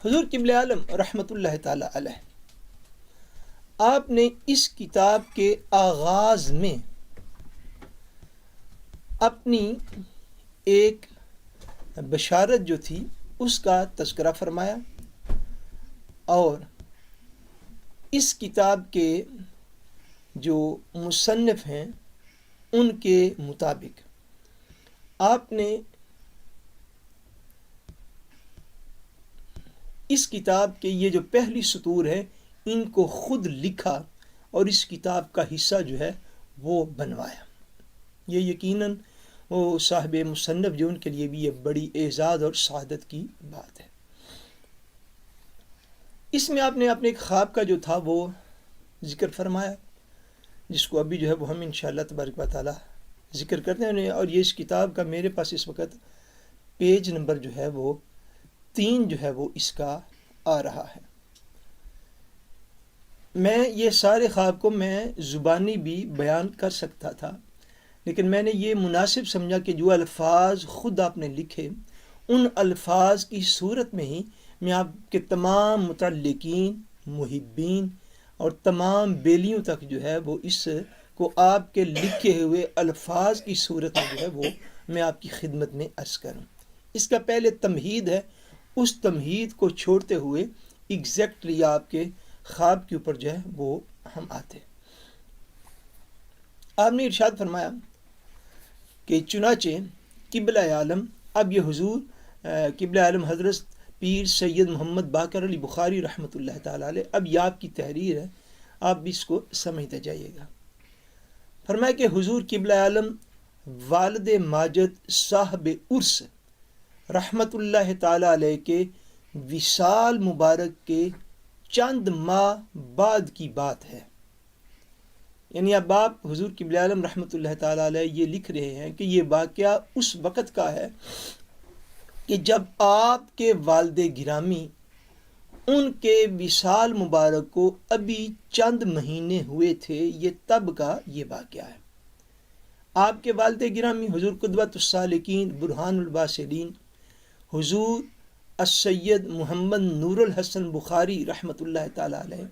حضور قبلہ عالم رحمۃ اللہ تعالی علیہ، آپ نے اس کتاب کے آغاز میں اپنی ایک بشارت جو تھی اس کا تذکرہ فرمایا، اور اس کتاب کے جو مصنف ہیں ان کے مطابق آپ نے اس کتاب کے یہ جو پہلی سطور ہے ان کو خود لکھا اور اس کتاب کا حصہ جو ہے وہ بنوایا۔ یہ یقیناً وہ صاحب مصنف جو ان کے لیے بھی یہ بڑی اعزاز اور سعادت کی بات ہے۔ اس میں آپ نے اپنے ایک خواب کا جو تھا وہ ذکر فرمایا، جس کو ابھی جو ہے وہ ہم انشاءاللہ تبارک و تعالی ذکر کرتے ہیں، اور یہ اس کتاب کا میرے پاس اس وقت پیج نمبر جو ہے وہ 3 جو ہے وہ اس کا آ رہا ہے۔ میں یہ سارے خواب کو میں زبانی بھی بیان کر سکتا تھا، لیکن میں نے یہ مناسب سمجھا کہ جو الفاظ خود آپ نے لکھے ان الفاظ کی صورت میں ہی میں آپ کے تمام متعلقین، محبین اور تمام بیلیوں تک جو ہے وہ اس کو آپ کے لکھے ہوئے الفاظ کی صورت میں جو ہے وہ میں آپ کی خدمت میں عرض کروں۔ اس کا پہلے تمہید ہے، اس تمہید کو چھوڑتے ہوئے ایگزیکٹلی آپ کے خواب کے اوپر جو ہے وہ ہم آتے۔ آپ نے ارشاد فرمایا کہ چنانچہ قبلہ عالم، اب یہ حضور قبلہ عالم حضرت پیر سید محمد باقر علی بخاری رحمۃ اللہ تعالی علیہ، اب یہ آپ کی تحریر ہے، آپ بھی اس کو سمجھتے جائیے گا۔ فرمایا کہ حضور قبلہ عالم والد ماجد صاحب عرس رحمۃ اللہ تعالی علیہ کے وصال مبارک کے چند ماہ بعد کی بات ہے۔ یعنی اب آپ حضور قبلہ عالم رحمۃ اللہ تعالی علیہ یہ لکھ رہے ہیں کہ یہ واقعہ اس وقت کا ہے کہ جب آپ کے والد گرامی ان کے وصال مبارک کو ابھی چند مہینے ہوئے تھے، یہ تب کا یہ واقعہ ہے۔ آپ کے والد گرامی حضور قدوۃ السالکین برہان الباصرین حضور السید محمد نور الحسن بخاری رحمۃ اللہ تعالی علیہ،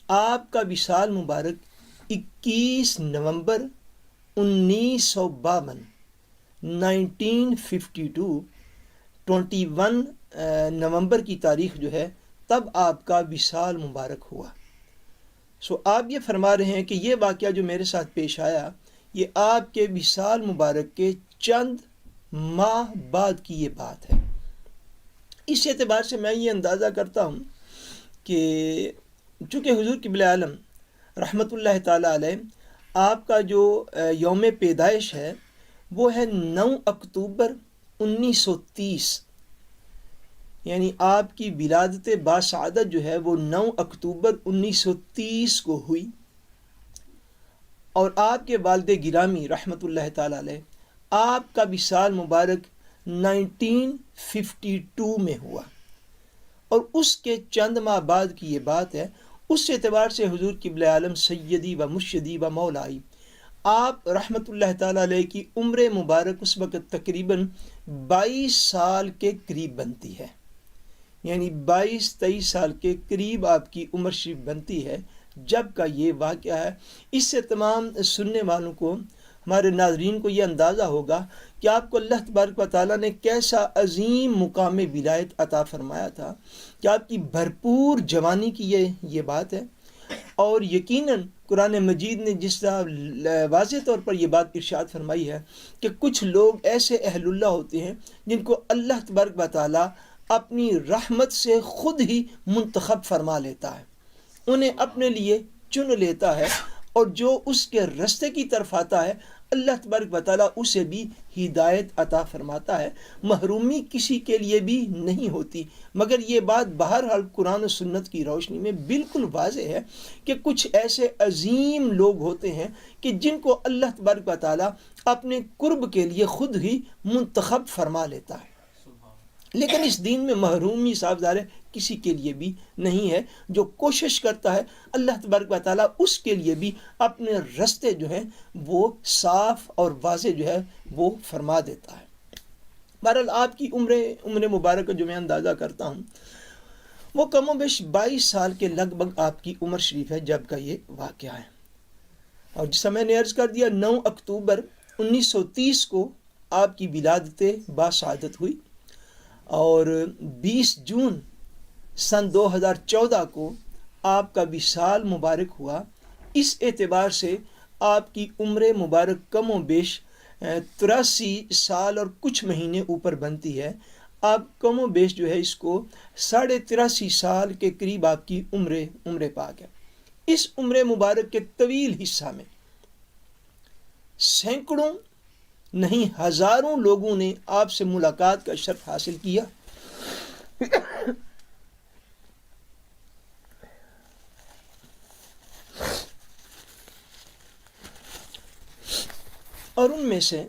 آپ کا وصال مبارک 21 نومبر 1952 1952 21 نومبر کی تاریخ جو ہے تب آپ کا وصال مبارک ہوا۔ آپ یہ فرما رہے ہیں کہ یہ واقعہ جو میرے ساتھ پیش آیا یہ آپ کے وصال مبارک کے چند ماہ بعد کی یہ بات ہے۔ اس اعتبار سے میں یہ اندازہ کرتا ہوں کہ چونکہ حضور قبلہ عالم رحمۃ اللہ تعالی علیہ آپ کا جو یوم پیدائش ہے وہ ہے 9 اکتوبر 1930، یعنی آپ کی ولادت باسعادت جو ہے وہ 9 اکتوبر 1930 کو ہوئی، اور آپ کے والد گرامی رحمۃ اللہ تعالی علیہ آپ کا وصال مبارک 1952 میں ہوا، اور اس کے چند ماہ بعد کی یہ بات ہے۔ اس اعتبار سے حضور قبلہ عالم سیدی و مرشدی و مولائی آپ رحمۃ اللہ تعالی علیہ کی عمر مبارک اس وقت تقریباً 22 سال کے قریب بنتی ہے، یعنی 22-23 سال کے قریب آپ کی عمر شریف بنتی ہے جب کا یہ واقعہ ہے۔ اس سے تمام سننے والوں کو، ہمارے ناظرین کو یہ اندازہ ہوگا کہ آپ کو اللہ تبارک و تعالیٰ نے کیسا عظیم مقام ولایت عطا فرمایا تھا، کہ آپ کی بھرپور جوانی کی یہ بات ہے، اور یقیناً قرآن مجید نے جس طرح واضح طور پر یہ بات ارشاد فرمائی ہے کہ کچھ لوگ ایسے اہل اللہ ہوتے ہیں جن کو اللہ تبارک و تعالیٰ اپنی رحمت سے خود ہی منتخب فرما لیتا ہے، انہیں اپنے لیے چن لیتا ہے، اور جو اس کے رستے کی طرف آتا ہے اللہ تبارک و تعالیٰ اسے بھی ہدایت عطا فرماتا ہے۔ محرومی کسی کے لیے بھی نہیں ہوتی، مگر یہ بات بہرحال قرآن و سنت کی روشنی میں بالکل واضح ہے کہ کچھ ایسے عظیم لوگ ہوتے ہیں کہ جن کو اللہ تبارک و تعالیٰ اپنے قرب کے لیے خود ہی منتخب فرما لیتا ہے، لیکن اس دین میں محرومی صاحب ظاہر ہے کسی کے لیے بھی نہیں ہے۔ جو کوشش کرتا ہے اللہ تبارک و تعالیٰ اس کے لیے بھی اپنے رستے جو ہیں وہ صاف اور واضح جو ہے وہ فرما دیتا ہے۔ بہرحال آپ کی عمر مبارک جو میں اندازہ کرتا ہوں وہ کم و بیش 22 سال کے لگ بھگ آپ کی عمر شریف ہے جب کا یہ واقعہ ہے. اور جیسا میں نے عرض کر دیا 9 اکتوبر 1930 کو آپ کی ولادت باسعادت ہوئی اور 20 جون سن 2014 کو آپ کا وصال مبارک ہوا. اس اعتبار سے آپ کی عمر مبارک کم و بیش 83 سال اور کچھ مہینے اوپر بنتی ہے. آپ کم و بیش جو ہے اس کو 83.5 سال کے قریب آپ کی عمر پاک ہے. اس عمر مبارک کے طویل حصہ میں سینکڑوں نہیں ہزاروں لوگوں نے آپ سے ملاقات کا شرف حاصل کیا. اور ان میں سے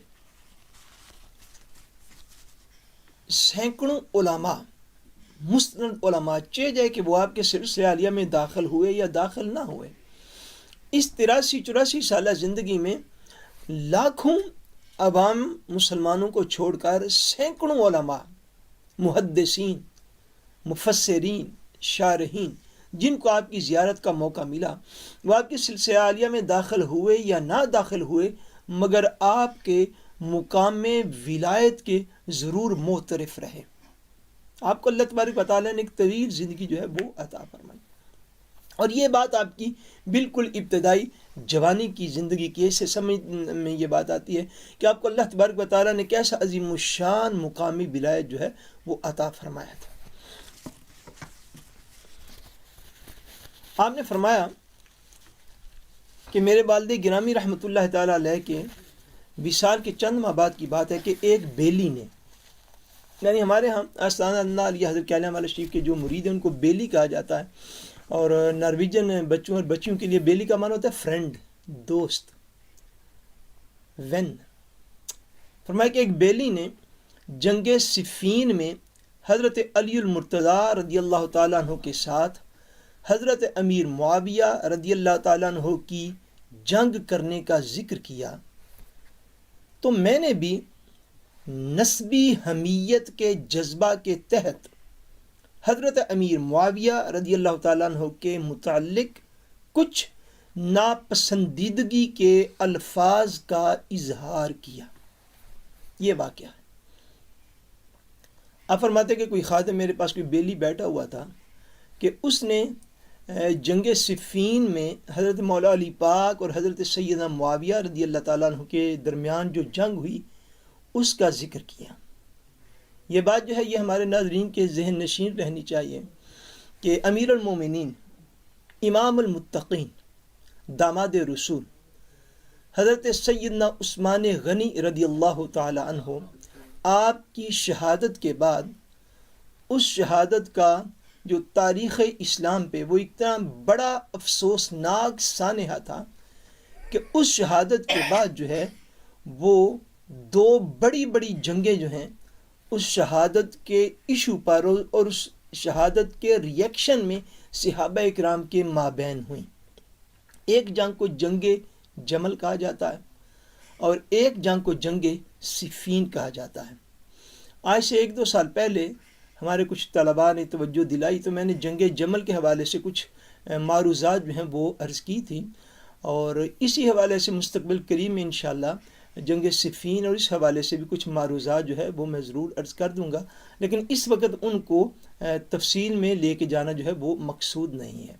سینکڑوں علماء مستند علماء چاہے جائے کہ وہ آپ کے سلسلہ عالیہ میں داخل ہوئے یا داخل نہ ہوئے، اس 83-84 سالہ زندگی میں لاکھوں عوام مسلمانوں کو چھوڑ کر سینکڑوں علماء، محدثین، مفسرین، شارحین جن کو آپ کی زیارت کا موقع ملا، وہ آپ کے سلسلہ عالیہ میں داخل ہوئے یا نہ داخل ہوئے مگر آپ کے مقام ولایت کے ضرور معترف رہے. آپ کو اللہ تبارک و تعالیٰ نے ایک طویل زندگی جو ہے وہ عطا فرمائی. اور یہ بات آپ کی بالکل ابتدائی جوانی کی زندگی کی سے سمجھ میں یہ بات آتی ہے کہ آپ کو اللہ تبارک و تعالیٰ نے کیسا عظیم الشان مقامی ولایت جو ہے وہ عطا فرمایا تھا. آپ نے فرمایا کہ میرے والد گرامی رحمۃ اللہ تعالیٰ علیہ کے وصال کے چند ماہ بعد کی بات ہے کہ ایک بیلی نے، یعنی ہمارے ہاں آستانہ اللہ علیہ حضرت کیلیاں والا شریف کے جو مرید ہیں ان کو بیلی کہا جاتا ہے، اور نارویجن بچوں اور بچیوں کے لیے بیلی کا معنی ہوتا ہے فرینڈ، دوست، وین. فرمایا کہ ایک بیلی نے جنگ صفین میں حضرت علی المرتضیٰ رضی اللہ تعالیٰ عنہ کے ساتھ حضرت امیر معاویہ رضی اللہ تعالیٰ عنہ کی جنگ کرنے کا ذکر کیا، تو میں نے بھی نسبی حمیت کے جذبہ کے تحت حضرت امیر معاویہ رضی اللہ تعالیٰ عنہ کے متعلق کچھ ناپسندیدگی کے الفاظ کا اظہار کیا. یہ واقعہ ہے. آپ فرماتے کہ کوئی خادم میرے پاس کوئی بیلی بیٹھا ہوا تھا کہ اس نے جنگ صفین میں حضرت مولا علی پاک اور حضرت سیدنا معاویہ رضی اللہ تعالیٰ عنہ کے درمیان جو جنگ ہوئی اس کا ذکر کیا. یہ بات جو ہے یہ ہمارے ناظرین کے ذہن نشین رہنی چاہیے کہ امیر المومنین، امام المتقین، داماد رسول حضرت سیدنا عثمان غنی رضی اللہ تعالی عنہ آپ کی شہادت کے بعد اس شہادت کا جو تاریخ اسلام پہ وہ اتنا بڑا افسوسناک سانحہ تھا کہ اس شہادت کے بعد جو ہے وہ 2 بڑی بڑی جنگیں جو ہیں اس شہادت کے ایشو پر اور اس شہادت کے ریئیکشن میں صحابہ اکرام کے مابین ہوئیں. ایک جنگ کو جنگ جمل کہا جاتا ہے اور ایک جنگ کو جنگ صفین کہا جاتا ہے. آج سے 1-2 سال پہلے ہمارے کچھ طلباء نے توجہ دلائی تو میں نے جنگ جمل کے حوالے سے کچھ معروضات جو ہیں وہ عرض کی تھی، اور اسی حوالے سے مستقبل قریب میں انشاءاللہ جنگ صفین اور اس حوالے سے بھی کچھ معروضات جو ہے وہ میں ضرور عرض کر دوں گا، لیکن اس وقت ان کو تفصیل میں لے کے جانا جو ہے وہ مقصود نہیں ہے.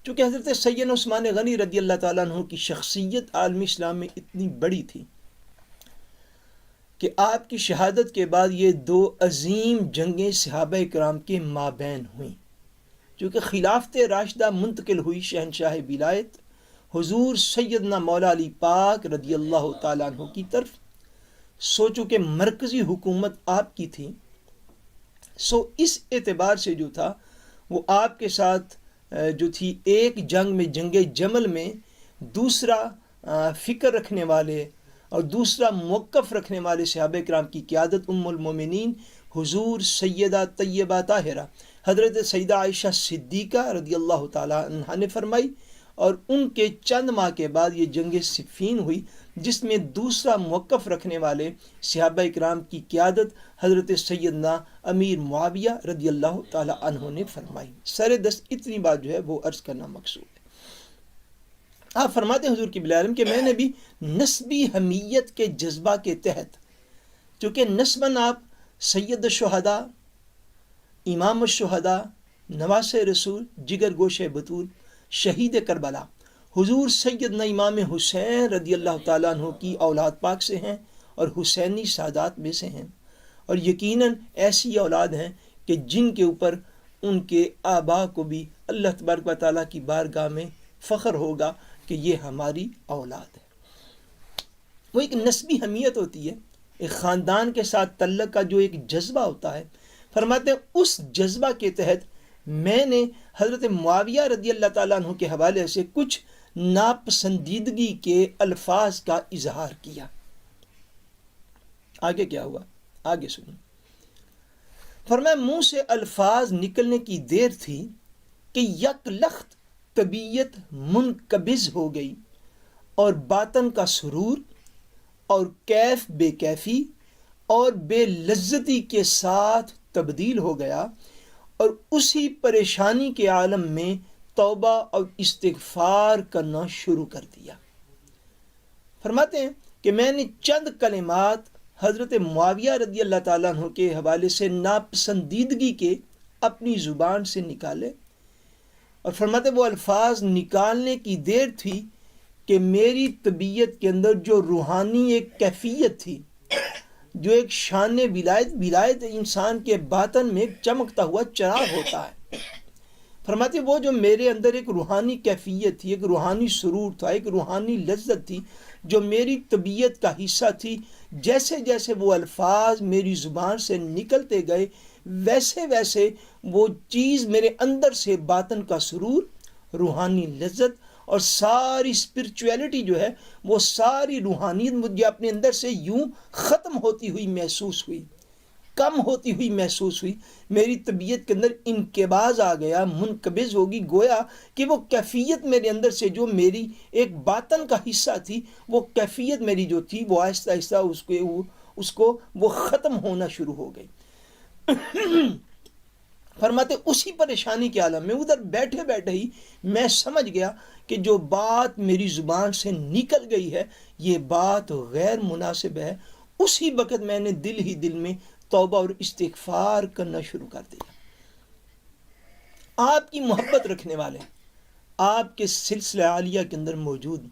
چونکہ حضرت سیدنا عثمان غنی رضی اللہ تعالیٰ عنہ کی شخصیت عالمی اسلام میں اتنی بڑی تھی کہ آپ کی شہادت کے بعد یہ 2 عظیم جنگیں صحابہ کرام کے مابین ہوئیں. چونکہ خلافت راشدہ منتقل ہوئی شہنشاہ ولایت حضور سیدنا مولا علی پاک رضی اللہ تعالیٰ عنہ کی طرف. سوچو کہ مرکزی حکومت آپ کی تھی، سو اس اعتبار سے جو تھا وہ آپ کے ساتھ جو تھی ایک جنگ میں جنگ جمل میں دوسرا فکر رکھنے والے اور دوسرا موقف رکھنے والے صحابہ کرام کی قیادت ام المومنین حضور سیدہ طیبہ طاہرہ حضرت سیدہ عائشہ صدیقہ رضی اللہ تعالیٰ عنہ نے فرمائی، اور ان کے چند ماہ کے بعد یہ جنگ صفین ہوئی، جس میں دوسرا موقف رکھنے والے صحابہ اکرام کی قیادت حضرت سیدنا امیر معاویہ رضی اللہ تعالی عنہ نے فرمائی۔ سر دست اتنی بات جو ہے وہ عرض کرنا مقصود ہے۔ آپ فرماتے ہیں حضور کی بلعالم کہ میں نے بھی نسبی حمیت کے جذبہ کے تحت، چونکہ نسباً آپ سید الشہداء، امام الشہداء، نواس رسول، جگر گوش بطول، شہید کربلا حضور سیدنا امام حسین رضی اللہ تعالیٰ عنہ کی اولاد پاک سے ہیں اور حسینی سادات میں سے ہیں، اور یقیناً ایسی اولاد ہیں کہ جن کے اوپر ان کے آبا کو بھی اللہ تبارک و تعالیٰ کی بارگاہ میں فخر ہوگا کہ یہ ہماری اولاد ہے۔ وہ ایک نسبی حمیت ہوتی ہے، ایک خاندان کے ساتھ تعلق کا جو ایک جذبہ ہوتا ہے۔ فرماتے ہیں اس جذبہ کے تحت میں نے حضرت معاویہ رضی اللہ تعالیٰ عنہ کے حوالے سے کچھ ناپسندیدگی کے الفاظ کا اظہار کیا۔ آگے کیا ہوا؟ آگے سنیں۔ فرمایا منہ سے الفاظ نکلنے کی دیر تھی کہ یک لخت طبیعت منقبض ہو گئی اور باطن کا سرور اور کیف بے کیفی اور بے لذتی کے ساتھ تبدیل ہو گیا، اور اسی پریشانی کے عالم میں توبہ اور استغفار کرنا شروع کر دیا۔ فرماتے ہیں کہ میں نے چند کلمات حضرت معاویہ رضی اللہ تعالیٰ عنہ کے حوالے سے ناپسندیدگی کے اپنی زبان سے نکالے، اور فرماتے وہ الفاظ نکالنے کی دیر تھی کہ میری طبیعت کے اندر جو روحانی ایک کیفیت تھی، جو ایک شان ولایت انسان کے باطن میں چمکتا ہوا چراغ ہوتا ہے، فرماتے وہ جو میرے اندر ایک روحانی کیفیت تھی، ایک روحانی سرور تھا، ایک روحانی لذت تھی جو میری طبیعت کا حصہ تھی، جیسے جیسے وہ الفاظ میری زبان سے نکلتے گئے ویسے ویسے وہ چیز میرے اندر سے باطن کا سرور، روحانی لذت اور ساری اسپرچویلٹی جو ہے وہ ساری روحانیت مجھے اپنے اندر سے یوں ختم ہوتی ہوئی محسوس ہوئی، کم ہوتی ہوئی محسوس ہوئی۔ میری طبیعت کے اندر انقباض آ گیا، منقبض ہوگی، گویا کہ وہ کیفیت میرے اندر سے جو میری ایک باطن کا حصہ تھی، وہ کیفیت میری جو تھی وہ آہستہ آہستہ اس کو وہ ختم ہونا شروع ہو گئی۔ فرماتے اسی پریشانی کے عالم میں ادھر بیٹھے بیٹھے ہی میں سمجھ گیا کہ جو بات میری زبان سے نکل گئی ہے یہ بات غیر مناسب ہے۔ اسی وقت میں نے دل ہی دل میں توبہ اور استغفار کرنا شروع کر دیا۔ آپ کی محبت رکھنے والے، آپ کے سلسلہ عالیہ کے اندر موجود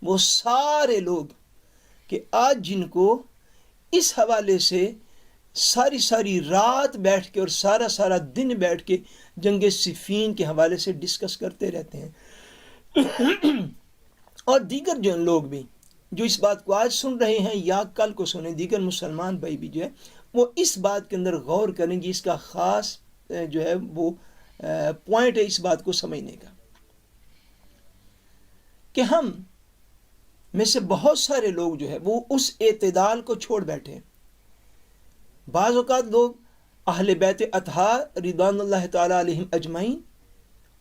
وہ سارے لوگ کہ آج جن کو اس حوالے سے ساری رات بیٹھ کے اور سارا دن بیٹھ کے جنگ صفین کے حوالے سے ڈسکس کرتے رہتے ہیں، اور دیگر جو لوگ بھی جو اس بات کو آج سن رہے ہیں یا کل کو سنیں، دیگر مسلمان بھائی بھی جو ہے وہ اس بات کے اندر غور کریں گے۔ اس کا خاص جو ہے وہ پوائنٹ ہے اس بات کو سمجھنے کا کہ ہم میں سے بہت سارے لوگ جو ہے وہ اس اعتدال کو چھوڑ بیٹھے ہیں۔ بعض اوقات لوگ اہل بیت اطہار رضوان اللہ تعالیٰ علیہم اجمعین،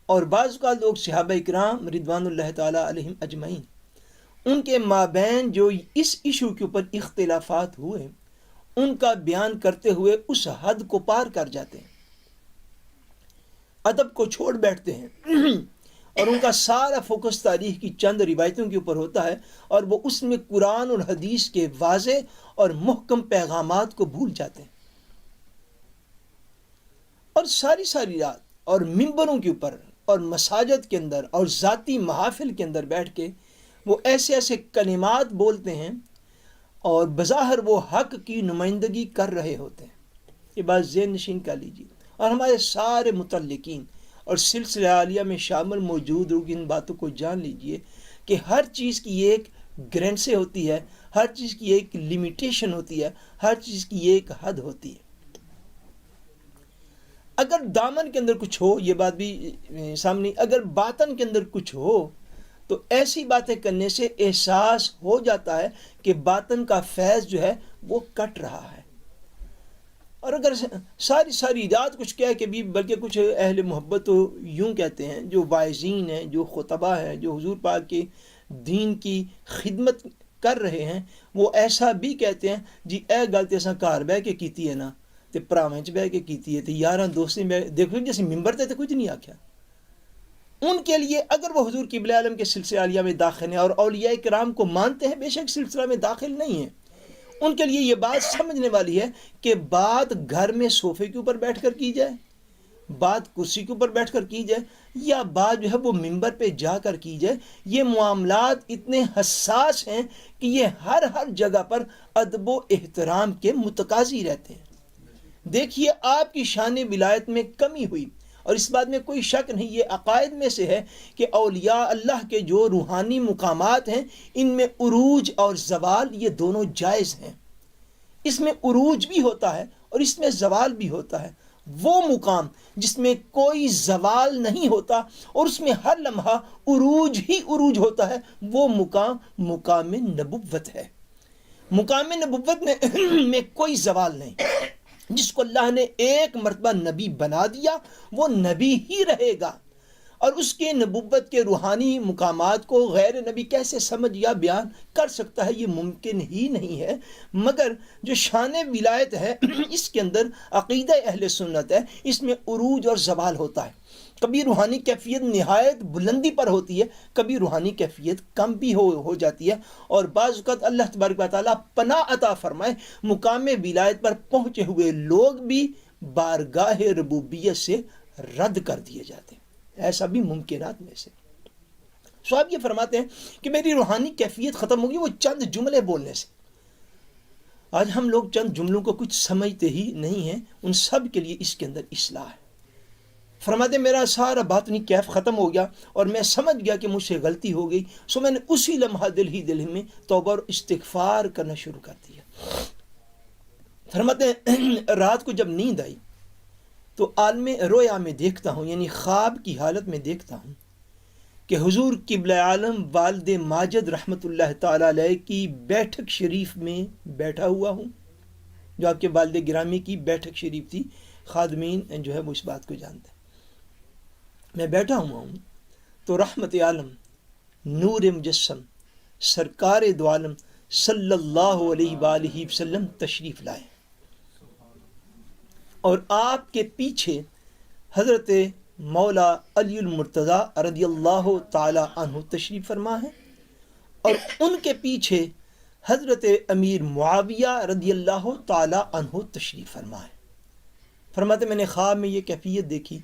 اور بعض اوقات لوگ صحابہ اکرام رضوان اللہ تعالیٰ علیہم اجمعین، ان کے مابین جو اس ایشو کے اوپر اختلافات ہوئے ان کا بیان کرتے ہوئے اس حد کو پار کر جاتے ہیں، ادب کو چھوڑ بیٹھتے ہیں، اور ان کا سارا فوکس تاریخ کی چند روایتوں کے اوپر ہوتا ہے، اور وہ اس میں قرآن اور حدیث کے واضح اور محکم پیغامات کو بھول جاتے ہیں، اور ساری رات اور ممبروں کے اوپر اور مساجد کے اندر اور ذاتی محافل کے اندر بیٹھ کے وہ ایسے کلمات بولتے ہیں اور بظاہر وہ حق کی نمائندگی کر رہے ہوتے ہیں۔ یہ بات ذہن نشین کر لیجیے، اور ہمارے سارے متعلقین اور سلسلہ عالیہ میں شامل موجود لوگ ان باتوں کو جان لیجئے کہ ہر چیز کی ایک گرینسے ہوتی ہے، ہر چیز کی ایک لیمیٹیشن ہوتی ہے، ہر چیز کی ایک حد ہوتی ہے۔ اگر دامن کے اندر کچھ ہو، یہ بات بھی سامنے، اگر باطن کے اندر کچھ ہو تو ایسی باتیں کرنے سے احساس ہو جاتا ہے کہ باطن کا فیض جو ہے وہ کٹ رہا ہے۔ اور اگر ساری رات کچھ کہہ کے بھی، بلکہ کچھ اہل محبت تو یوں کہتے ہیں، جو واعظین ہیں، جو خطبہ ہیں، جو حضور پاک کے دین کی خدمت کر رہے ہیں، وہ ایسا بھی کہتے ہیں جی اے گل تے اساں گھر بہ کے کیتی ہے نا، تے پراویں چ بہ کے کیتی ہے، تے یاراں دوستیں دیکھو جیسے ممبر تے کچھ نہیں آکھیا۔ ان کے لیے اگر وہ حضور قبلہ عالم کے سلسلہ عالیہ میں داخل ہیں اور اولیاء کرام کو مانتے ہیں، بے شک سلسلہ میں داخل نہیں ہیں، ان کے لیے یہ بات سمجھنے والی ہے کہ بات گھر میں صوفے کے اوپر بیٹھ کر کی جائے، بات کرسی کے اوپر بیٹھ کر کی جائے، یا بات جو ہے وہ ممبر پہ جا کر کی جائے، یہ معاملات اتنے حساس ہیں کہ یہ ہر جگہ پر ادب و احترام کے متقاضی رہتے ہیں۔ دیکھیے آپ کی شان ولایت میں کمی ہوئی، اور اس بات میں کوئی شک نہیں، یہ عقائد میں سے ہے کہ اولیاء اللہ کے جو روحانی مقامات ہیں، ان میں عروج اور زوال یہ دونوں جائز ہیں۔ اس میں عروج بھی ہوتا ہے اور اس میں زوال بھی ہوتا ہے۔ وہ مقام جس میں کوئی زوال نہیں ہوتا اور اس میں ہر لمحہ عروج ہی عروج ہوتا ہے، وہ مقام نبوت ہے۔ مقام نبوت میں کوئی زوال نہیں۔ جس کو اللہ نے ایک مرتبہ نبی بنا دیا وہ نبی ہی رہے گا، اور اس کے نبوت کے روحانی مقامات کو غیر نبی کیسے سمجھ یا بیان کر سکتا ہے؟ یہ ممکن ہی نہیں ہے۔ مگر جو شان ولایت ہے اس کے اندر عقیدہ اہل سنت ہے، اس میں عروج اور زوال ہوتا ہے۔ کبھی روحانی کیفیت نہایت بلندی پر ہوتی ہے، کبھی روحانی کیفیت کم بھی ہو جاتی ہے، اور بعض اوقات اللہ تبارک و تعالیٰ پناہ عطا فرمائے مقام ولایت پر پہنچے ہوئے لوگ بھی بارگاہ ربوبیت سے رد کر دیے جاتے ہیں۔ ایسا بھی ممکنات میں سے۔ سو آپ یہ فرماتے ہیں کہ میری روحانی کیفیت ختم ہوگی وہ چند جملے بولنے سے۔ آج ہم لوگ چند جملوں کو کچھ سمجھتے ہی نہیں ہیں، ان سب کے لیے اس کے اندر اصلاح ہے۔ فرماتے ہیں میرا سارا باطنی کیف ختم ہو گیا اور میں سمجھ گیا کہ مجھ سے غلطی ہو گئی، سو میں نے اسی لمحہ دل میں توبہ اور استغفار کرنا شروع کر دیا۔ فرماتے ہیں رات کو جب نیند آئی تو عالم رویا میں دیکھتا ہوں، یعنی خواب کی حالت میں دیکھتا ہوں کہ حضور قبلہ عالم والد ماجد رحمۃ اللہ تعالی علیہ کی بیٹھک شریف میں بیٹھا ہوا ہوں، جو آپ کے والد گرامی کی بیٹھک شریف تھی۔ خادمین جو ہے وہ اس بات کو جانتے ہیں۔ میں بیٹھا ہوا ہوں تو رحمت عالم نور مجسم سرکار دو عالم صلی اللہ علیہ وآلہ وسلم تشریف لائے، اور آپ کے پیچھے حضرت مولا علی المرتضیٰ رضی اللہ تعالی عنہ تشریف فرما ہے، اور ان کے پیچھے حضرت امیر معاویہ رضی اللہ تعالی عنہ تشریف فرما ہے۔ فرماتے میں نے خواب میں یہ کیفیت دیکھی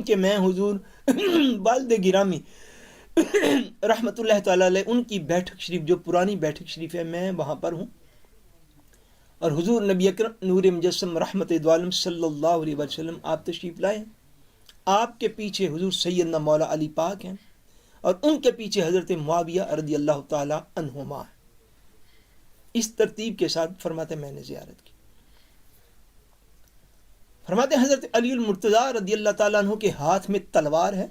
کہ میں حضور والد گرامی رحمت اللہ تعالی علیہ ان کی بیٹھک شریف، جو پرانی بیٹھک شریف ہے، میں وہاں پر ہوں، اور حضور نبی اکرم نور مجسم رحمت دو عالم صلی اللہ علیہ وسلم آپ تشریف لائے ہیں۔ آپ کے پیچھے حضور سیدنا مولا علی پاک ہیں، اور ان کے پیچھے حضرت معاویہ رضی اللہ تعالی عنہما ہے۔ اس ترتیب کے ساتھ فرماتے میں نے زیارت کی۔ فرماتے حضرت علی المرتضیٰ رضی اللہ تعالیٰ عنہ کے ہاتھ میں تلوار ہے،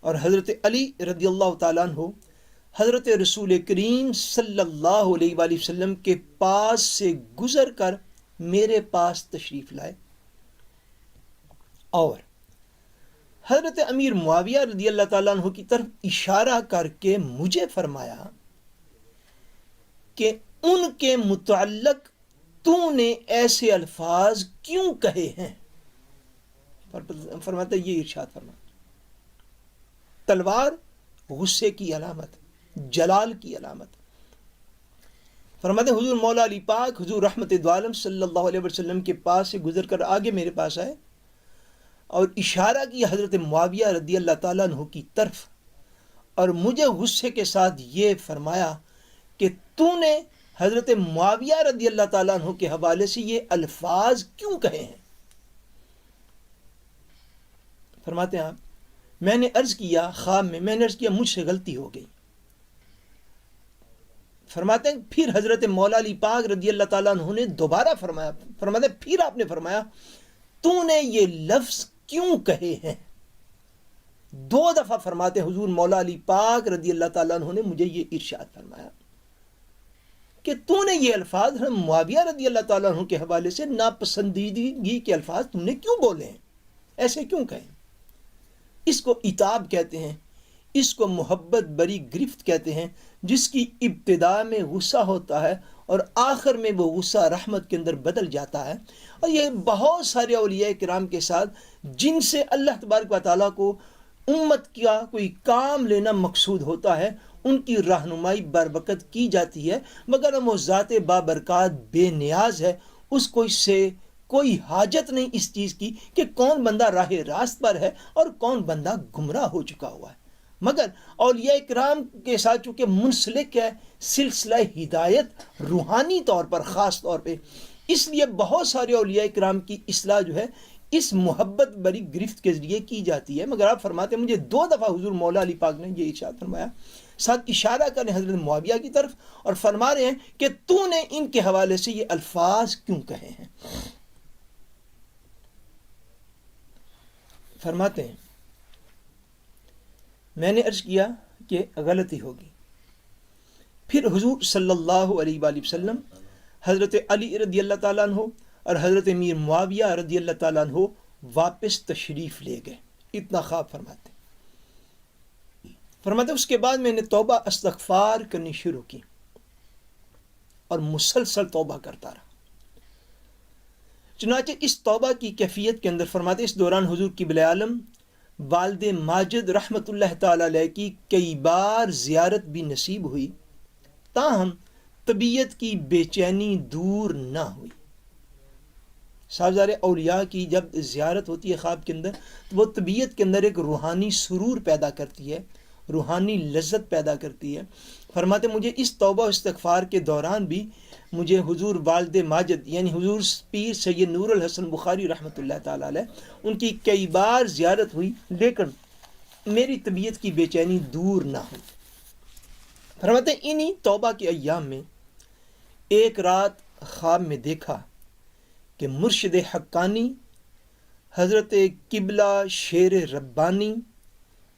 اور حضرت علی رضی اللہ تعالیٰ عنہ حضرت رسول کریم صلی اللہ علیہ وآلہ وسلم کے پاس سے گزر کر میرے پاس تشریف لائے، اور حضرت امیر معاویہ رضی اللہ تعالیٰ عنہ کی طرف اشارہ کر کے مجھے فرمایا کہ ان کے متعلق تو نے ایسے الفاظ کیوں کہے ہیں؟ فرماتا یہ ارشاد فرما، تلوار غصے کی علامت، جلال کی علامت۔ فرماتے حضور مولا علی پاک حضور رحمت دو عالم صلی اللہ علیہ وسلم کے پاس سے گزر کر آگے میرے پاس آئے، اور اشارہ کیا حضرت معاویہ رضی اللہ تعالیٰ عنہ کی طرف، اور مجھے غصے کے ساتھ یہ فرمایا کہ تو نے حضرت معاویہ رضی اللہ تعالیٰ عنہ کے حوالے سے یہ الفاظ کیوں کہے ہیں؟ فرماتے ہیں آپ میں نے عرض کیا، خواب میں نے عرض کیا مجھ سے غلطی ہو گئی۔ فرماتے ہیں پھر حضرت مولا علی پاک رضی اللہ تعالیٰ عنہ نے دوبارہ فرمایا، فرماتے ہیں پھر آپ نے فرمایا تو نے یہ لفظ کیوں کہے ہیں؟ دو دفعہ فرماتے حضور مولا علی پاک رضی اللہ تعالیٰ عنہ نے مجھے یہ ارشاد فرمایا کہ تو نے یہ الفاظ معاویہ رضی اللہ تعالیٰ عنہ کے حوالے سے ناپسندیدگی کے الفاظ تم نے کیوں بولے ہیں، ایسے کیوں کہیں؟ اس کو عتاب کہتے ہیں، اس کو محبت بری گرفت کہتے ہیں، جس کی ابتدا میں غصہ ہوتا ہے اور آخر میں وہ غصہ رحمت کے اندر بدل جاتا ہے۔ اور یہ بہت سارے اولیاء کرام کے ساتھ جن سے اللہ تبارک و تعالیٰ کو امت کا کوئی کام لینا مقصود ہوتا ہے، ان کی رہنمائی بر وقت کی جاتی ہے، مگر وہ ذات بابرکات بے نیاز ہے، اس کو اس سے کوئی حاجت نہیں اس چیز کی کہ کون بندہ راہ راست پر ہے اور کون بندہ گمراہ ہو چکا ہوا ہے۔ مگر اولیاء کرام کے ساتھ چونکہ منسلک ہے سلسلہ ہدایت روحانی طور پر، خاص طور پہ، اس لیے بہت سارے اولیاء کرام کی اصلاح جو ہے اس محبت بری گرفت کے ذریعے کی جاتی ہے۔ مگر آپ فرماتے ہیں مجھے 2 دفعہ حضور مولا علی پاک نے یہ ارشاد فرمایا، ساتھ اشارہ کریں حضرت معاویہ کی طرف، اور فرما رہے ہیں کہ تو نے ان کے حوالے سے یہ الفاظ کیوں کہے ہیں۔ فرماتے ہیں میں نے عرض کیا کہ غلطی ہوگی، پھر حضور صلی اللہ علیہ وآلہ وسلم حضرت علی رضی اللہ تعالیٰ عنہ اور حضرت امیر معاویہ رضی اللہ تعالیٰ عنہ واپس تشریف لے گئے۔ اتنا خواب فرماتے اس کے بعد میں نے توبہ استغفار کرنی شروع کی اور مسلسل توبہ کرتا رہا۔ چنانچہ اس توبہ کی کیفیت کے اندر فرماتے اس دوران حضور قبلہ عالم والد ماجد رحمۃ اللہ تعالی علیہ کی کئی بار زیارت بھی نصیب ہوئی، تاہم طبیعت کی بے چینی دور نہ ہوئی۔ صاحبزارے اولیاء کی جب زیارت ہوتی ہے خواب کے اندر تو وہ طبیعت کے اندر ایک روحانی سرور پیدا کرتی ہے، روحانی لذت پیدا کرتی ہے۔ فرماتے مجھے اس توبہ و استغفار کے دوران بھی مجھے حضور والد ماجد یعنی حضور پیر سید نور الحسن بخاری رحمۃ اللہ تعالی علیہ ان کی کئی بار زیارت ہوئی، لیکن میری طبیعت کی بے چینی دور نہ ہوئی۔ فرماتے انہی توبہ کے ایام میں ایک رات خواب میں دیکھا کہ مرشد حقانی حضرت قبلہ شیر ربانی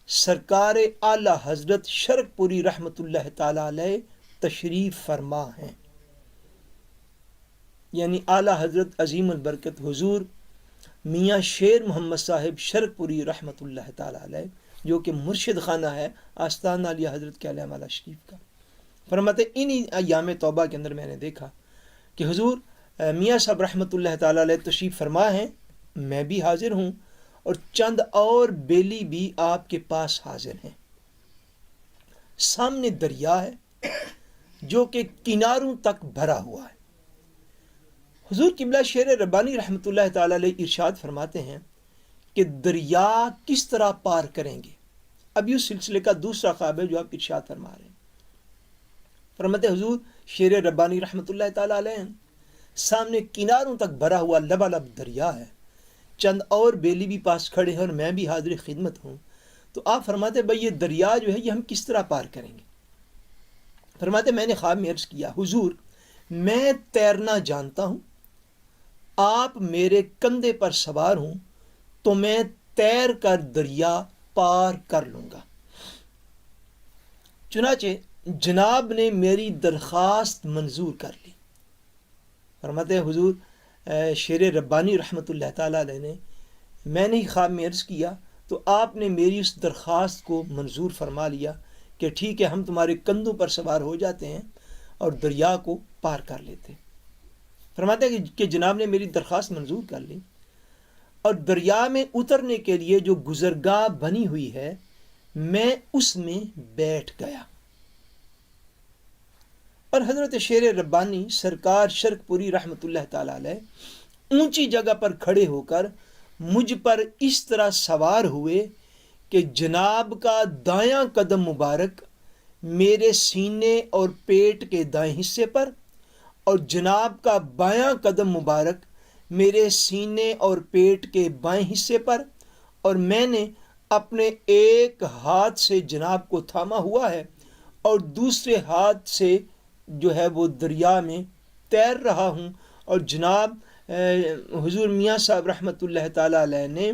سرکار اعلی حضرت شرک پوری رحمۃ اللہ تعالی علیہ تشریف فرما ہیں، یعنی اعلی حضرت عظیم البرکت حضور میاں شیر محمد صاحب شرک پوری رحمۃ اللہ تعالی علیہ، جو کہ مرشد خانہ ہے آستان عالیہ حضرت کے علیہ مالا شریف کا۔ فرماتے انہی ایام توبہ کے اندر میں نے دیکھا کہ حضور میاں صاحب رحمۃ اللہ تعالی علیہ تشریف فرما ہیں، میں بھی حاضر ہوں اور چند اور بیلی بھی آپ کے پاس حاضر ہیں۔ سامنے دریا ہے جو کہ کناروں تک بھرا ہوا ہے۔ حضور قبلہ شیر ربانی رحمۃ اللہ تعالی علیہ ارشاد فرماتے ہیں کہ دریا کس طرح پار کریں گے۔ اب یہ سلسلے کا دوسرا خواب ہے جو آپ ارشاد فرما رہے ہیں۔ فرماتے حضور شیر ربانی رحمۃ اللہ تعالی علیہ سامنے کناروں تک بھرا ہوا لبالب دریا ہے، چند اور بیلی بھی پاس کھڑے ہیں اور میں بھی حاضر خدمت ہوں۔ تو آپ فرماتے بھائی یہ دریا جو ہے یہ ہم کس طرح پار کریں گے؟ فرماتے میں نے خواب میں عرض کیا حضور میں تیرنا جانتا ہوں، آپ میرے کندھے پر سوار ہوں تو میں تیر کر دریا پار کر لوں گا۔ چنانچہ جناب نے میری درخواست منظور کر لی۔ فرماتے حضور شیر ربانی رحمۃ اللہ تعالیٰ علیہ نے میں نے خواب میں عرض کیا تو آپ نے میری اس درخواست کو منظور فرما لیا کہ ٹھیک ہے ہم تمہارے کندھوں پر سوار ہو جاتے ہیں اور دریا کو پار کر لیتے۔ فرماتے ہیں کہ جناب نے میری درخواست منظور کر لی اور دریا میں اترنے کے لیے جو گزرگاہ بنی ہوئی ہے میں اس میں بیٹھ گیا، اور حضرت شیر ربانی سرکار شرک پوری رحمۃ اللہ تعالی علیہ اونچی جگہ پر کھڑے ہو کر مجھ پر اس طرح سوار ہوئے کہ جناب کا دایاں قدم مبارک میرے سینے اور پیٹ کے دائیں حصے پر اور جناب کا بایاں قدم مبارک میرے سینے اور پیٹ کے بائیں حصے پر، اور میں نے اپنے ایک ہاتھ سے جناب کو تھاما ہوا ہے اور دوسرے ہاتھ سے جو ہے وہ دریا میں تیر رہا ہوں، اور جناب حضور میاں صاحب رحمۃ اللہ تعالی علیہ نے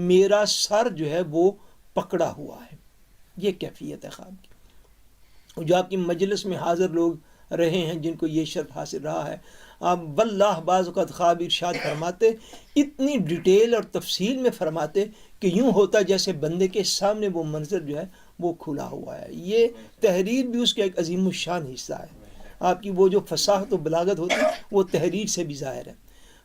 میرا سر جو ہے وہ پکڑا ہوا ہے۔ یہ کیفیت ہے خواب کی۔ جو آپ کی مجلس میں حاضر لوگ رہے ہیں جن کو یہ شرف حاصل رہا ہے. آپ واللہ بعض اوقات خواب ارشاد فرماتے اتنی ڈیٹیل اور تفصیل میں فرماتے کہ یوں ہوتا جیسے بندے کے سامنے وہ منظر جو ہے وہ کھلا ہوا ہے. یہ تحریر بھی اس کا ایک عظیم الشان حصہ ہے. آپ کی وہ جو فصاحت و بلاغت ہوتی ہے وہ تحریر سے بھی ظاہر ہے.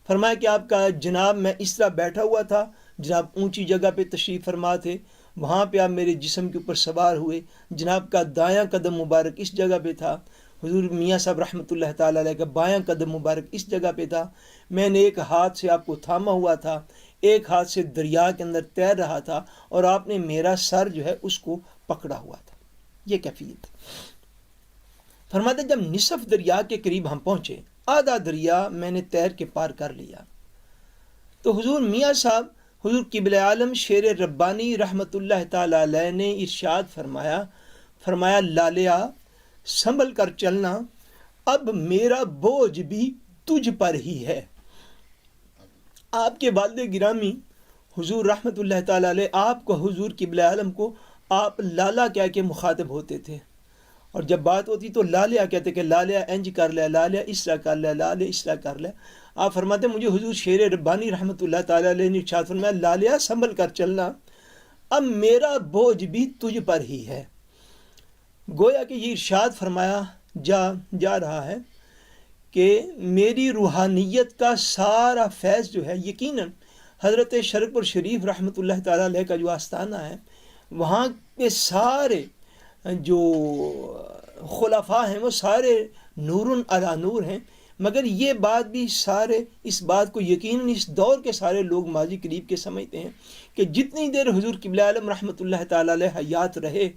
فرمایا کہ آپ کا جناب میں اس طرح بیٹھا ہوا تھا، جناب اونچی جگہ پہ تشریف فرما تھے، وہاں پہ آپ میرے جسم کے اوپر سوار ہوئے، جناب کا دایاں قدم مبارک اس جگہ پہ تھا، حضور میاں صاحب رحمۃ اللہ تعالیٰ علیہ کا بایاں قدم مبارک اس جگہ پہ تھا، میں نے ایک ہاتھ سے آپ کو تھاما ہوا تھا، ایک ہاتھ سے دریا کے اندر تیر رہا تھا، اور آپ نے میرا سر جو ہے اس کو پکڑا ہوا تھا. یہ کیفیت. فرماتے جب نصف دریا کے قریب ہم پہنچے، آدھا دریا میں نے تیر کے پار کر لیا، تو حضور میاں صاحب حضور قبلہ عالم شیر ربانی رحمۃ اللہ تعالی علیہ نے ارشاد فرمایا لالیا سنبھل کر چلنا، اب میرا بوجھ بھی تجھ پر ہی ہے. آپ کے والد گرامی حضور رحمۃ اللہ تعالی علیہ آپ کو حضور قبلہ عالم کو آپ لالا کہہ کے مخاطب ہوتے تھے، اور جب بات ہوتی تو لالیا کہتے کہ لالیا انج کر لے، لالیا اس طرح کر لے، لالیا اس طرح کر لے. آپ فرماتے مجھے حضور شیر ربانی رحمۃ اللہ تعالی علیہ نے ارشاد فرمایا لالیا سنبھل کر چلنا، اب میرا بوجھ بھی تجھ پر ہی ہے. گویا کہ یہ ارشاد فرمایا جا رہا ہے کہ میری روحانیت کا سارا فیض جو ہے یقیناً حضرت شرقپور شریف رحمۃ اللہ تعالی علیہ کا جو آستانہ ہے وہاں کے سارے جو خلفاء ہیں وہ سارے نور علی نور ہیں، مگر یہ بات بھی سارے اس بات کو یقیناً اس دور کے سارے لوگ ماضی قریب کے سمجھتے ہیں کہ جتنی دیر حضور قبلہ عالم رحمۃ اللہ تعالی علیہ حیات رہے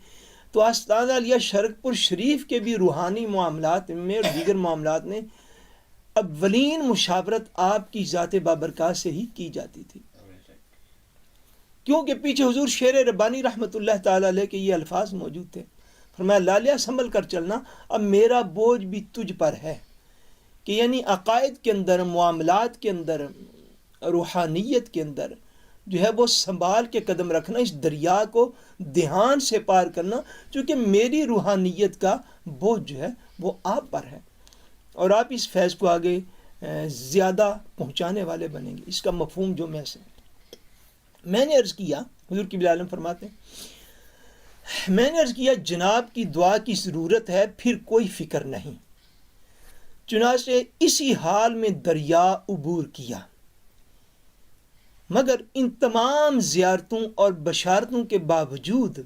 تو آستانہ علیہ شرقپور شریف کے بھی روحانی معاملات میں اور دیگر معاملات میں اولین مشاورت آپ کی ذات بابرکات سے ہی کی جاتی تھی، کیونکہ پیچھے حضور شیر ربانی رحمۃ اللہ تعالی علیہ کے یہ الفاظ موجود تھے. فرمایا لالیا سنبھل کر چلنا، اب میرا بوجھ بھی تجھ پر ہے، کہ یعنی عقائد کے اندر، معاملات کے اندر، روحانیت کے اندر جو ہے وہ سنبھال کے قدم رکھنا، اس دریا کو دھیان سے پار کرنا، چونکہ میری روحانیت کا بوجھ جو ہے وہ آپ پر ہے، اور آپ اس فیض کو آگے زیادہ پہنچانے والے بنیں گے. اس کا مفہوم جو میں نے عرض کیا، حضور قبلہ عالم فرماتے میں نے عرض کیا جناب کی دعا کی ضرورت ہے، پھر کوئی فکر نہیں. چنانچہ اسی حال میں دریا عبور کیا، مگر ان تمام زیارتوں اور بشارتوں کے باوجود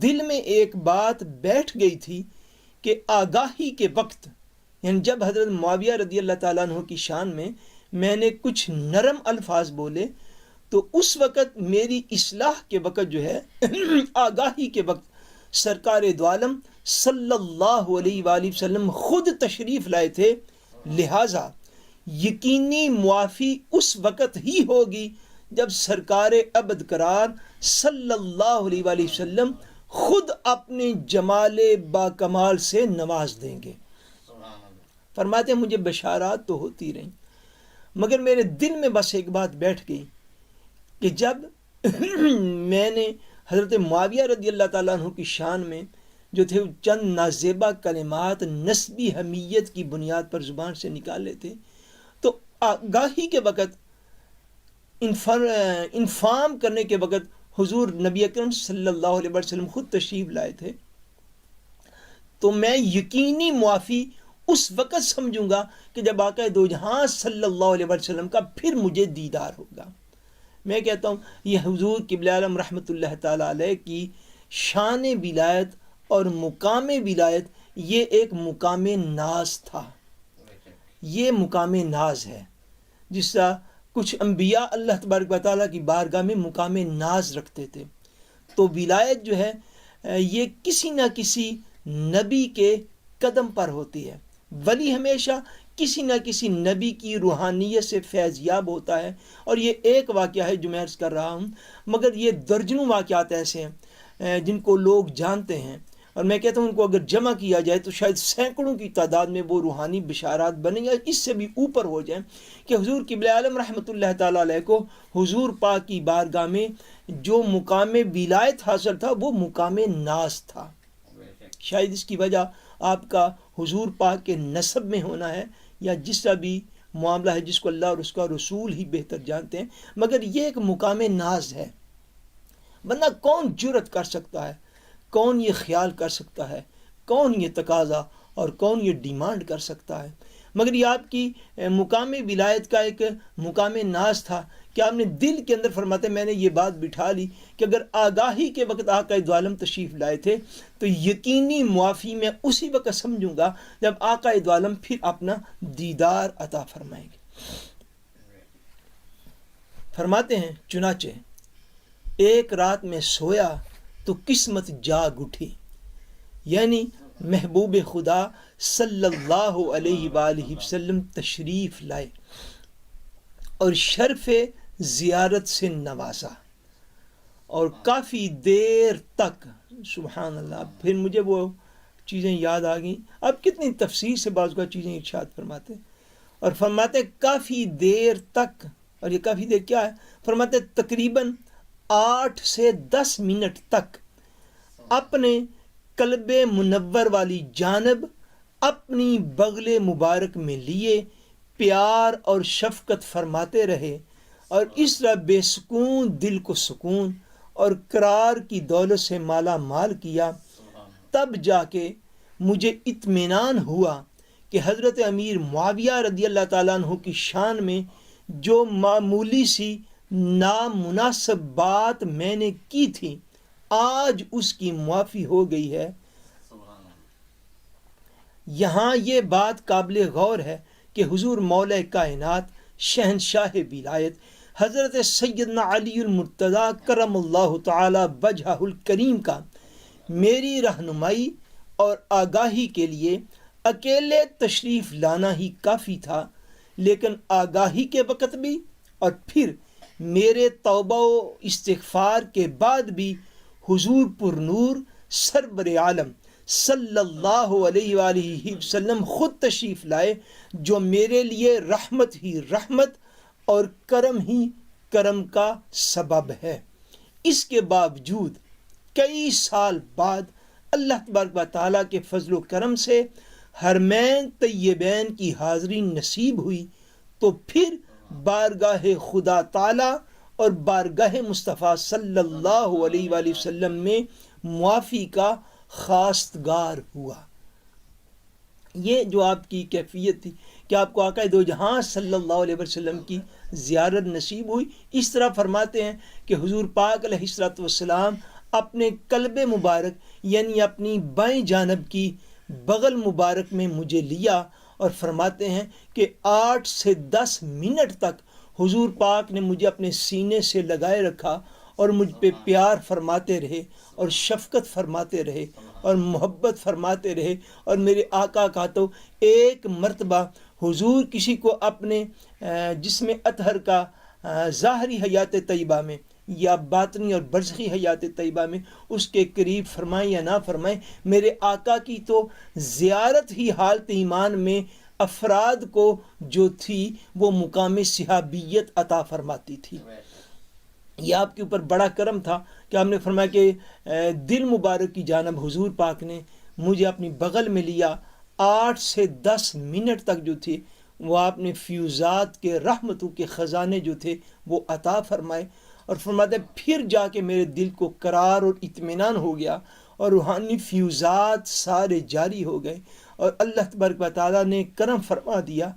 دل میں ایک بات بیٹھ گئی تھی کہ آگاہی کے وقت، یعنی جب حضرت معاویہ رضی اللہ تعالیٰ عنہ کی شان میں نے کچھ نرم الفاظ بولے تو اس وقت میری اصلاح کے وقت جو ہے آگاہی کے وقت سرکار دو عالم صلی اللہ علیہ وآلہ وسلم خود تشریف لائے تھے، لہٰذا یقینی معافی اس وقت ہی ہوگی جب سرکار ابد قرار صلی اللہ علیہ وآلہ وسلم خود اپنے جمال با کمال سے نواز دیں گے. فرماتے ہیں مجھے بشارات تو ہوتی رہیں، مگر میرے دل میں بس ایک بات بیٹھ گئی کہ جب میں نے حضرت معاویہ رضی اللہ تعالیٰ عنہ کی شان میں جو تھے چند نازیبہ کلمات نسبی حمیت کی بنیاد پر زبان سے نکالے تھے، تو آگاہی کے وقت، انفارم کرنے کے وقت حضور نبی اکرم صلی اللہ علیہ وسلم خود تشریف لائے تھے، تو میں یقینی معافی اس وقت سمجھوں گا کہ جب آقا دو جہاں صلی اللہ علیہ وسلم کا پھر مجھے دیدار ہوگا. میں کہتا ہوں یہ حضور قبلہ عالم رحمۃ اللہ تعالی علیہ کی شان ولایت اور مقام ولایت یہ ایک مقام ناز تھا، یہ مقام ناز ہے. جس طرح کچھ انبیاء اللہ تبارک و تعالیٰ کی بارگاہ میں مقام ناز رکھتے تھے، تو ولایت جو ہے یہ کسی نہ کسی نبی کے قدم پر ہوتی ہے. ولی ہمیشہ کسی نہ کسی نبی کی روحانیت سے فیض یاب ہوتا ہے، اور یہ ایک واقعہ ہے جو میں عرض کر رہا ہوں، مگر یہ درجنوں واقعات ایسے ہیں جن کو لوگ جانتے ہیں، اور میں کہتا ہوں ان کو اگر جمع کیا جائے تو شاید سینکڑوں کی تعداد میں وہ روحانی بشارات بنیں یا اس سے بھی اوپر ہو جائیں کہ حضور قبلہ عالم رحمۃ اللہ تعالیٰ علیہ کو حضور پاک کی بارگاہ میں جو مقام ولایت حاصل تھا وہ مقام ناز تھا. شاید اس کی وجہ آپ کا حضور پاک کے نسب میں ہونا ہے یا جس طرح بھی معاملہ ہے جس کو اللہ اور اس کا رسول ہی بہتر جانتے ہیں، مگر یہ ایک مقام ناز ہے، ورنہ کون جرت کر سکتا ہے، کون یہ خیال کر سکتا ہے، کون یہ تقاضا اور کون یہ ڈیمانڈ کر سکتا ہے؟ مگر یہ آپ کی مقام ولایت کا ایک مقام ناز تھا کہ آپ نے دل کے اندر فرماتے، میں نے یہ بات بٹھا لی کہ اگر آگاہی کے وقت آقا دو عالم تشریف لائے تھے تو یقینی معافی میں اسی وقت سمجھوں گا جب آقا دو عالم پھر اپنا دیدار عطا فرمائیں گے۔ فرماتے ہیں چنانچہ ایک رات میں سویا تو قسمت جاگ اٹھی، یعنی محبوب خدا صلی اللہ علیہ وآلہ وسلم تشریف لائے اور شرف زیارت سے نوازا، اور کافی دیر تک، سبحان اللہ، پھر مجھے وہ چیزیں یاد آ گئیں، اب کتنی تفصیل سے بعض کا چیزیں ارشاد فرماتے اور فرماتے کافی دیر تک، اور یہ کافی دیر کیا ہے؟ فرماتے تقریباً 8 سے 10 منٹ تک اپنے قلب منور والی جانب اپنی بغل مبارک میں لیے پیار اور شفقت فرماتے رہے، اور اس طرح بے سکون دل کو سکون اور قرار کی دولت سے مالا مال کیا۔ تب جا کے مجھے اطمینان ہوا کہ حضرت امیر معاویہ رضی اللہ تعالیٰ عنہ کی شان میں جو معمولی سی نامناسب بات میں نے کی تھی آج اس کی معافی ہو گئی ہے۔ یہاں یہ بات قابل غور ہے کہ حضور مولا کائنات شہنشاہ ولایت حضرت سیدنا علی المرتضیٰ کرم اللہ تعالی وجہہ الکریم کا میری رہنمائی اور آگاہی کے لیے اکیلے تشریف لانا ہی کافی تھا، لیکن آگاہی کے وقت بھی اور پھر میرے توبہ و استغفار کے بعد بھی حضور پر نور سرور عالم صلی اللہ علیہ وآلہ وسلم خود تشریف لائے، جو میرے لیے رحمت ہی رحمت اور کرم ہی کرم کا سبب ہے۔ اس کے باوجود کئی سال بعد اللہ تبارک و تعالیٰ کے فضل و کرم سے حرمین طیبین کی حاضری نصیب ہوئی، تو پھر بارگاہ خدا تعالیٰ اور بارگاہ مصطفیٰ صلی اللہ علیہ وآلہ وسلم میں معافی کا خواستگار ہوا۔ یہ جو آپ کی کیفیت تھی کہ آپ کو آقا دو جہاں صلی اللہ علیہ وسلم کی زیارت نصیب ہوئی، اس طرح فرماتے ہیں کہ حضور پاک علیہ الصلوۃ والسلام اپنے قلب مبارک یعنی اپنی بائیں جانب کی بغل مبارک میں مجھے لیا، اور فرماتے ہیں کہ 8 سے 10 منٹ تک حضور پاک نے مجھے اپنے سینے سے لگائے رکھا اور مجھ پہ پیار فرماتے رہے اور شفقت فرماتے رہے اور محبت فرماتے رہے۔ اور میرے آقا کا تو ایک مرتبہ حضور کسی کو اپنے جسم اطہر کا ظاہری حیات طیبہ میں یا باطنی اور برزخی حیات طیبہ میں اس کے قریب فرمائیں یا نہ فرمائیں، میرے آقا کی تو زیارت ہی حالت ایمان میں افراد کو جو تھی وہ مقام صحابیت عطا فرماتی تھی۔ یہ آپ کے اوپر بڑا کرم تھا کہ آپ نے فرمایا کہ دل مبارک کی جانب حضور پاک نے مجھے اپنی بغل میں لیا، 8 سے 10 منٹ تک جو تھے وہ آپ نے فیوزات کے رحمتوں کے خزانے جو تھے وہ عطا فرمائے، اور فرماتے پھر جا کے میرے دل کو قرار اور اطمینان ہو گیا اور روحانی فیوزات سارے جاری ہو گئے، اور اللہ تبارک و تعالیٰ نے کرم فرما دیا